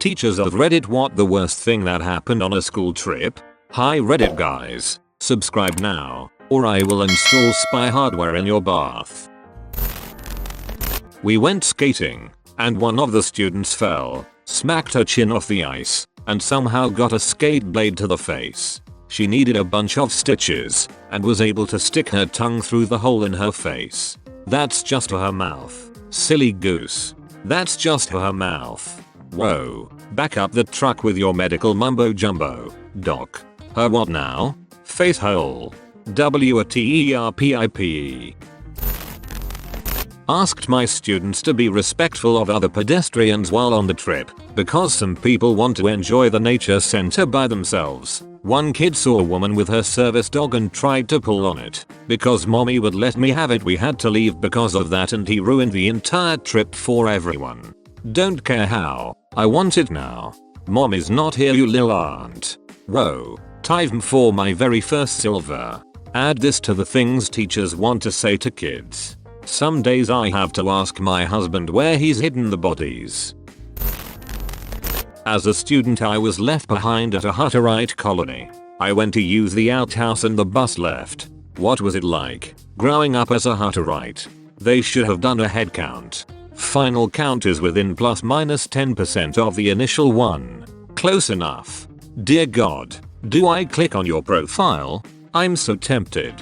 Teachers of Reddit, what the worst thing that happened on a school trip? Hi Reddit guys, subscribe now, or I will install spy hardware in your bath. We went skating, and one of the students fell, smacked her chin off the ice, and somehow got a skate blade to the face. She needed a bunch of stitches, and was able to stick her tongue through the hole in her face. That's just her mouth. Silly goose. That's just her mouth. Whoa, back up the truck with your medical mumbo jumbo, doc. Her what now? Face hole. WTERPIPE. Asked my students to be respectful of other pedestrians while on the trip, because some people want to enjoy the nature center by themselves. One kid saw a woman with her service dog and tried to pull on it. Because mommy would let me have it, we had to leave because of that, and he ruined the entire trip for everyone. Don't care how, I want it now. Mom is not here, you lil aunt. Whoa, time for my very first silver. Add this to the things teachers want to say to kids. Some days I have to ask my husband where he's hidden the bodies. As a student I was left behind at a Hutterite colony. I went to use the outhouse and the bus left. What was it like growing up as a Hutterite? They should have done a head count. Final count is within plus minus 10% of the initial one. Close enough. Dear God, do I click on your profile? I'm so tempted.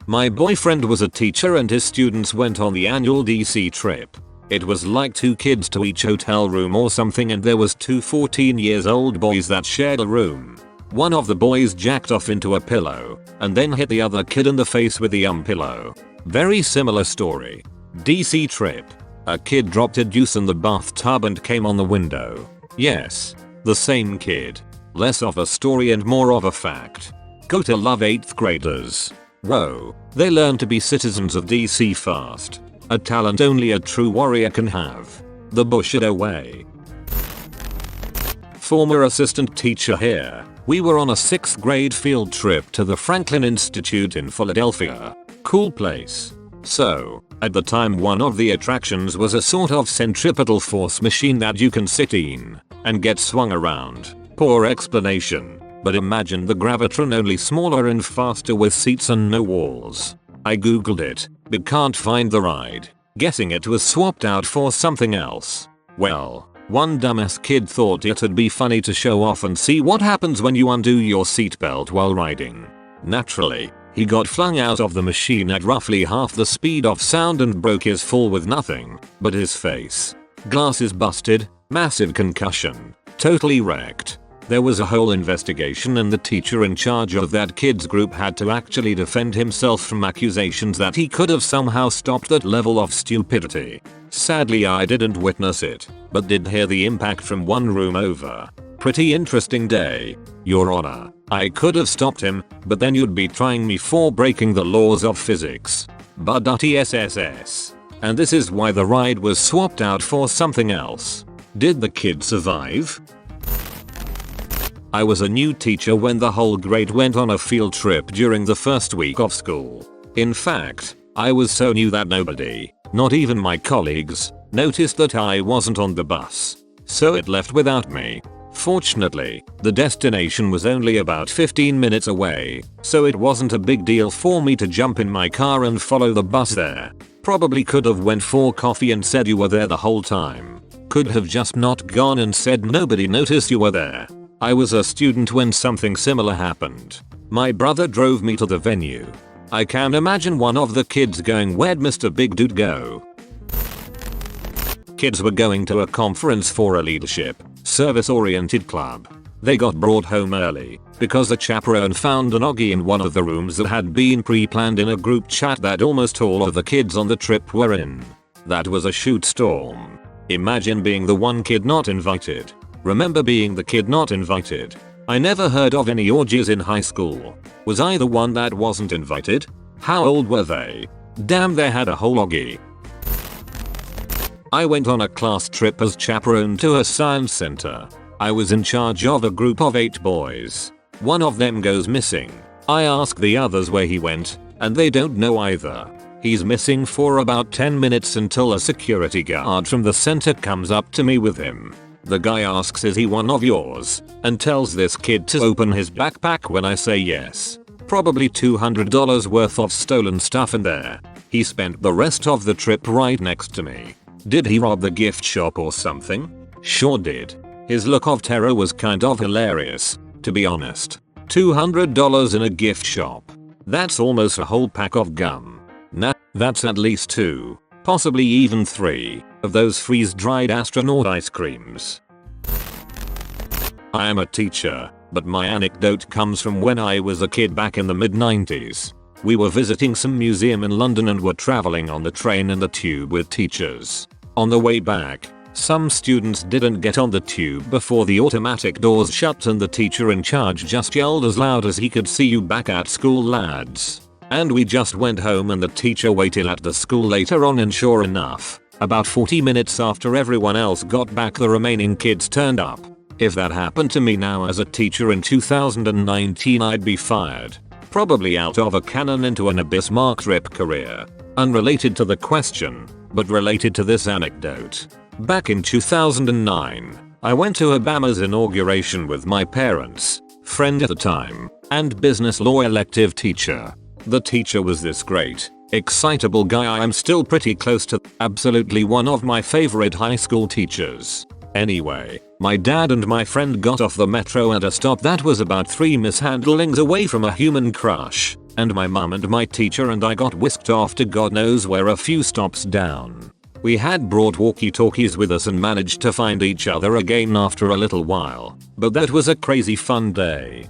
My boyfriend was a teacher and his students went on the annual DC trip. It was like 2 kids to each hotel room or something, and there was 2 14-year-old boys that shared a room. One of the boys jacked off into a pillow and then hit the other kid in the face with the pillow. Very similar story. DC trip. A kid dropped a deuce in the bathtub and came on the window. Yes, the same kid. Less of a story and more of a fact. Go to love 8th graders. Whoa, they learn to be citizens of DC fast. A talent only a true warrior can have. The Bushido way. Former assistant teacher here. We were on a 6th grade field trip to the Franklin Institute in Philadelphia. Cool place. So, at the time one of the attractions was a sort of centripetal force machine that you can sit in and get swung around. Poor explanation, but imagine the Gravitron only smaller and faster with seats and no walls. I googled it, but can't find the ride, guessing it was swapped out for something else. Well, one dumbass kid thought it'd be funny to show off and see what happens when you undo your seatbelt while riding. Naturally, he got flung out of the machine at roughly half the speed of sound and broke his fall with nothing but his face. Glasses busted, massive concussion, totally wrecked. There was a whole investigation and the teacher in charge of that kid's group had to actually defend himself from accusations that he could have somehow stopped that level of stupidity. Sadly I didn't witness it, but did hear the impact from one room over. Pretty interesting day, Your Honor. I could have stopped him, but then you'd be trying me for breaking the laws of physics. But and this is why the ride was swapped out for something else. Did the kid survive? I was a new teacher when the whole grade went on a field trip during the first week of school. In fact, I was so new that nobody, not even my colleagues, noticed that I wasn't on the bus. So it left without me. Fortunately, the destination was only about 15 minutes away, so it wasn't a big deal for me to jump in my car and follow the bus there. Probably could have went for coffee and said you were there the whole time. Could have just not gone and said nobody noticed you were there. I was a student when something similar happened. My brother drove me to the venue. I can imagine one of the kids going, "Where'd Mr. Big Dude go?" Kids were going to a conference for a leadership, service-oriented club. They got brought home early because the chaperone found an Oggy in one of the rooms that had been pre-planned in a group chat that almost all of the kids on the trip were in. That was a shoot storm. Imagine being the one kid not invited. Remember being the kid not invited. I never heard of any orgies in high school. Was I the one that wasn't invited? How old were they? Damn, they had a whole Oggy. I went on a class trip as chaperone to a science center. I was in charge of a group of 8 boys. One of them goes missing. I ask the others where he went, and they don't know either. He's missing for about 10 minutes until a security guard from the center comes up to me with him. The guy asks, is he one of yours? And tells this kid to open his backpack when I say yes. Probably $200 worth of stolen stuff in there. He spent the rest of the trip right next to me. Did he rob the gift shop or something? Sure did. His look of terror was kind of hilarious, to be honest. $200 in a gift shop. That's almost a whole pack of gum. Nah, that's at least 2, possibly even 3, of those freeze-dried astronaut ice creams. I am a teacher, but my anecdote comes from when I was a kid back in the mid-90s. We were visiting some museum in London and were traveling on the train and the tube with teachers. On the way back, some students didn't get on the tube before the automatic doors shut and the teacher in charge just yelled as loud as he could, "See you back at school, lads." And we just went home and the teacher waited at the school later on, and sure enough, about 40 minutes after everyone else got back, the remaining kids turned up. If that happened to me now as a teacher in 2019, I'd be fired. Probably out of a cannon into an abyss marked RIP career. Unrelated to the question, but related to this anecdote. Back in 2009, I went to Obama's inauguration with my parents, friend at the time, and business law elective teacher. The teacher was this great, excitable guy I am still pretty close to, absolutely one of my favorite high school teachers. Anyway, my dad and my friend got off the metro at a stop that was about 3 mishandlings away from a human crush, and my mum and my teacher and I got whisked off to God knows where a few stops down. We had brought walkie-talkies with us and managed to find each other again after a little while, but that was a crazy fun day.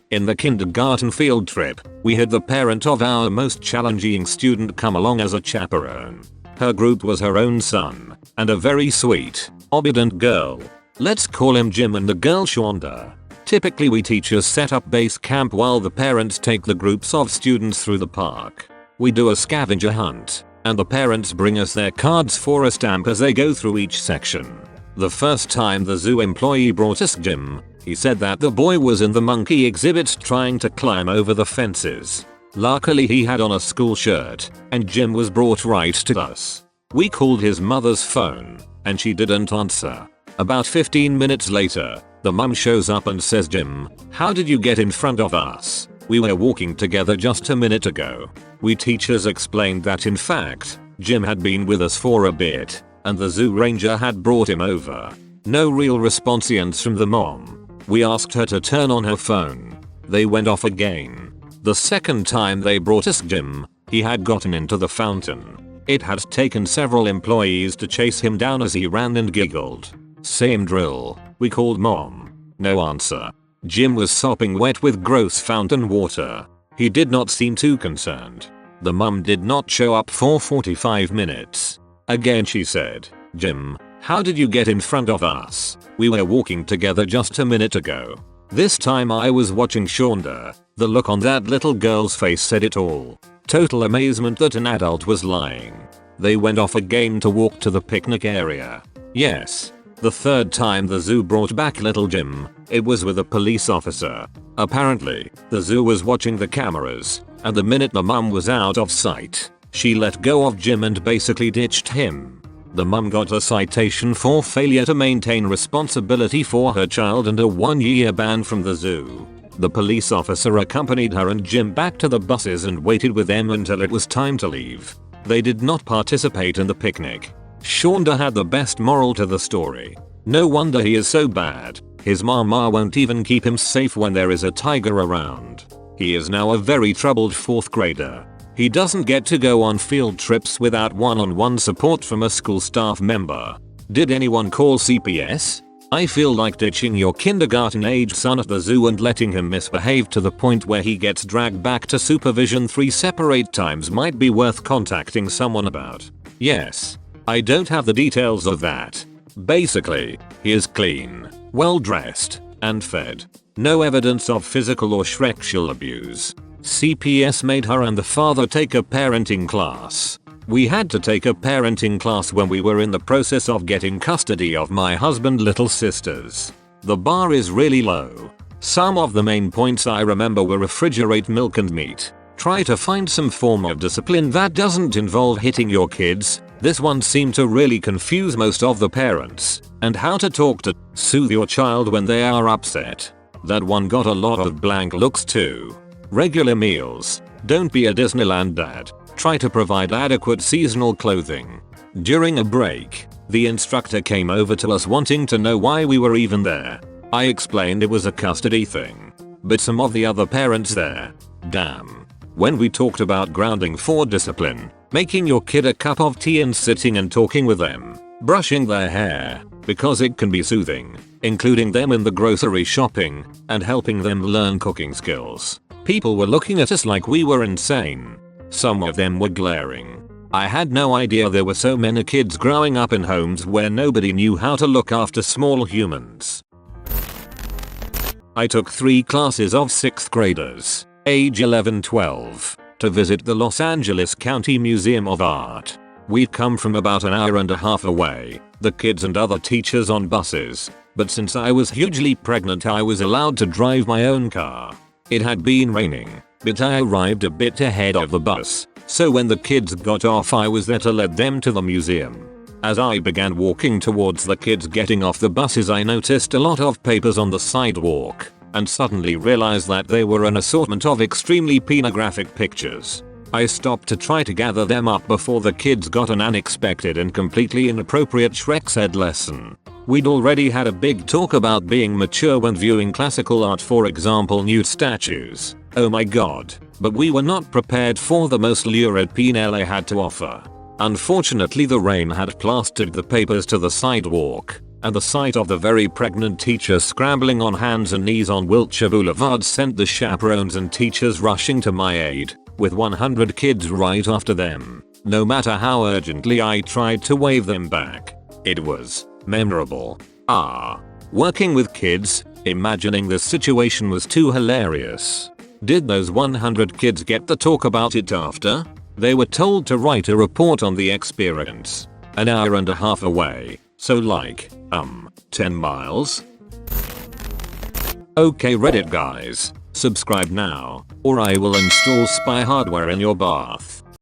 In the kindergarten field trip, we had the parent of our most challenging student come along as a chaperone. Her group was her own son, and a very sweet, obedient girl. Let's call him Jim and the girl Shonda. Typically we teachers set up base camp while the parents take the groups of students through the park. We do a scavenger hunt, and the parents bring us their cards for a stamp as they go through each section. The first time the zoo employee brought us Jim, he said that the boy was in the monkey exhibit trying to climb over the fences. Luckily he had on a school shirt, and Jim was brought right to us. We called his mother's phone, and she didn't answer. About 15 minutes later, the mum shows up and says, "Jim, how did you get in front of us? We were walking together just a minute ago." We teachers explained that in fact, Jim had been with us for a bit, and the zoo ranger had brought him over. No real response from the mom. We asked her to turn on her phone. They went off again. The second time they brought us Jim, he had gotten into the fountain. It had taken several employees to chase him down as he ran and giggled. Same drill. We called mom. No answer. Jim was sopping wet with gross fountain water. He did not seem too concerned. The mum did not show up for 45 minutes. Again she said, "Jim, how did you get in front of us? We were walking together just a minute ago." This time I was watching Shonda. The look on that little girl's face said it all. Total amazement that an adult was lying. They went off again to walk to the picnic area. Yes. The third time the zoo brought back little Jim, it was with a police officer. Apparently, the zoo was watching the cameras, and the minute the mum was out of sight, she let go of Jim and basically ditched him. The mum got a citation for failure to maintain responsibility for her child and a 1-year ban from the zoo. The police officer accompanied her and Jim back to the buses and waited with them until it was time to leave. They did not participate in the picnic. Shonda had the best moral to the story. No wonder he is so bad. His mama won't even keep him safe when there is a tiger around. He is now a very troubled 4th grader. He doesn't get to go on field trips without one-on-one support from a school staff member. Did anyone call CPS? I feel like ditching your kindergarten-age son at the zoo and letting him misbehave to the point where he gets dragged back to supervision 3 separate times might be worth contacting someone about. Yes. I don't have the details of that. Basically, he is clean, well dressed, and fed. No evidence of physical or sexual abuse. CPS made her and the father take a parenting class. We had to take a parenting class when we were in the process of getting custody of my husband's little sisters. The bar is really low. Some of the main points I remember were refrigerate milk and meat, Try to find some form of discipline that doesn't involve hitting your kids. This one seemed to really confuse most of the parents. And how to talk to soothe your child when they are upset. That one got a lot of blank looks too. Regular meals. Don't be a Disneyland dad. Try to provide adequate seasonal clothing. During a break, the instructor came over to us wanting to know why we were even there. I explained it was a custody thing. But some of the other parents there. Damn. When we talked about grounding for discipline, making your kid a cup of tea and sitting and talking with them, brushing their hair, because it can be soothing, including them in the grocery shopping, and helping them learn cooking skills. People were looking at us like we were insane. Some of them were glaring. I had no idea there were so many kids growing up in homes where nobody knew how to look after small humans. I took 3 classes of 6th graders, age 11-12, to visit the Los Angeles County Museum of Art. We'd come from about an hour and a half away, the kids and other teachers on buses, but since I was hugely pregnant I was allowed to drive my own car. It had been raining, but I arrived a bit ahead of the bus, so when the kids got off I was there to lead them to the museum. As I began walking towards the kids getting off the buses I noticed a lot of papers on the sidewalk, and suddenly realized that they were an assortment of extremely pornographic pictures. I stopped to try to gather them up before the kids got an unexpected and completely inappropriate Shrek said lesson. We'd already had a big talk about being mature when viewing classical art, for example nude statues. Oh my god, but we were not prepared for the most lurid PNLA had to offer. Unfortunately the rain had plastered the papers to the sidewalk, and the sight of the very pregnant teacher scrambling on hands and knees on Wilshire Boulevard sent the chaperones and teachers rushing to my aid, with 100 kids right after them. No matter how urgently I tried to wave them back, it was memorable. Working with kids, imagining this situation was too hilarious. Did those 100 kids get to talk about it after? They were told to write a report on the experience. An hour and a half away, so like, 10 miles? Okay Reddit guys, subscribe now, or I will install spy hardware in your bath.